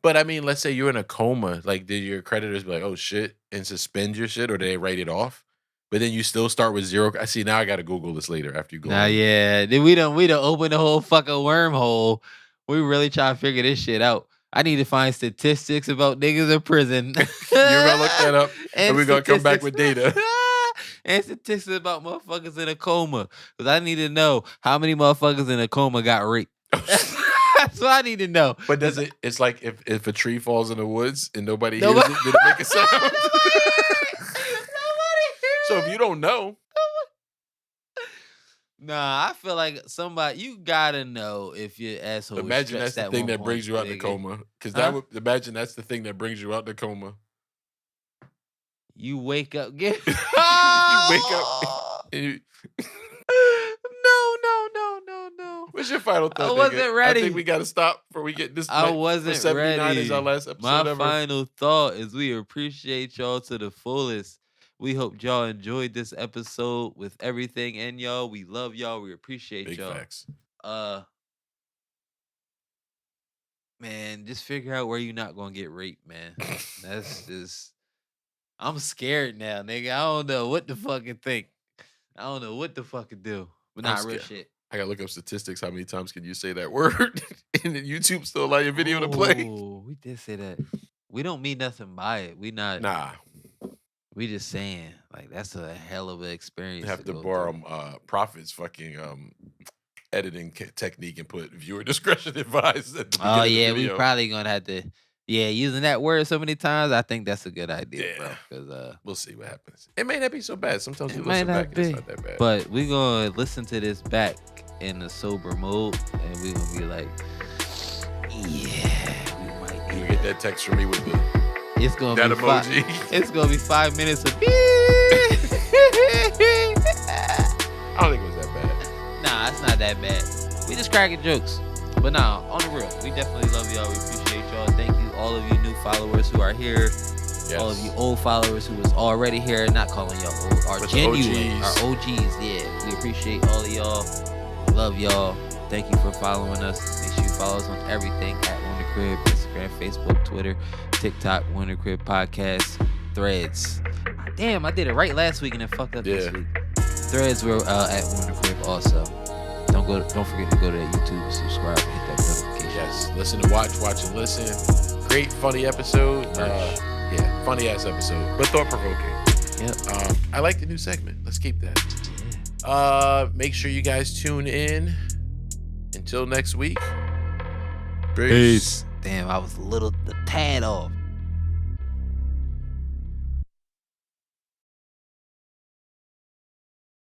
But I mean, let's say you're in a coma. Like, did your creditors be like, oh shit, and suspend your shit, or did they write it off? But then you still start with zero. I see, now I got to Google this later after you go. Nah, on. yeah. Then we done open the whole fucking wormhole. We really try to figure this shit out. I need to find statistics about niggas in prison. You're going to look that up, and we're going to come back with data. And statistics about motherfuckers in a coma. Because I need to know how many motherfuckers in a coma got raped. That's what I need to know. But does it, it's like if a tree falls in the woods and nobody hears it, did it make a sound? So if you don't know. Nah, I feel like somebody, you gotta know if your asshole Imagine that's the thing that brings you out the coma. Because that would, imagine that's the thing that brings you out the coma. You wake up, you wake up. And you, No. what's your final thought? I wasn't nigga? ready. I think we got to stop before we get this. I wasn't 79 ready. is our last episode My ever. final thought is we appreciate y'all to the fullest. We hope y'all enjoyed this episode with everything in y'all. We love y'all. We appreciate Big y'all. facts. Man, just figure out where you're not gonna get raped, man. That's just. I'm scared now, nigga. I don't know what to fucking think. I don't know what to fucking do. But I'm not real scared. shit. I gotta look up statistics. How many times can you say that word? And then YouTube still allow your video to play? Oh, we did say that. We don't mean nothing by it. We not. Nah. We just saying like that's a hell of an experience. Have to go borrow through. Prophet's fucking editing technique and put viewer discretion advised at the beginning Oh of the yeah, we video. probably gonna have to. Yeah, using that word so many times, I think that's a good idea, bro. Yeah. Because We'll see what happens. It may not be so bad. Sometimes it you might listen back not and it's be, not that bad. but we gonna listen to this back in a sober mode, and we gonna be like, yeah, we might You need get that text from me with the It's gonna that be emoji. It's gonna be 5 minutes of. I don't think it was that bad. Nah, it's not that bad. We just cracking jokes. But nah, on the real, we definitely love y'all. We appreciate y'all. Thank you, all of you new followers who are here. Yes. All of you old followers who was already here. Not calling y'all old. Our But the genuine, OGs. our OGs. Yeah, we appreciate all of y'all. Love y'all. Thank you for following us. Make sure you follow us on everything at Wonder Crib, Instagram, Facebook, Twitter, TikTok, Wonder Crib Podcast, Threads. Damn, I did it right last week and then fucked up this week. Threads were at Wonder Crib also. Don't forget to go to YouTube and subscribe and hit that notification. Yes. Listen to watch and listen. Great, funny episode. Yeah, funny ass episode, but thought provoking. Yep. I like the new segment. Let's keep that. Yeah. Make sure you guys tune in. Until next week. Peace. Damn, I was a tad off.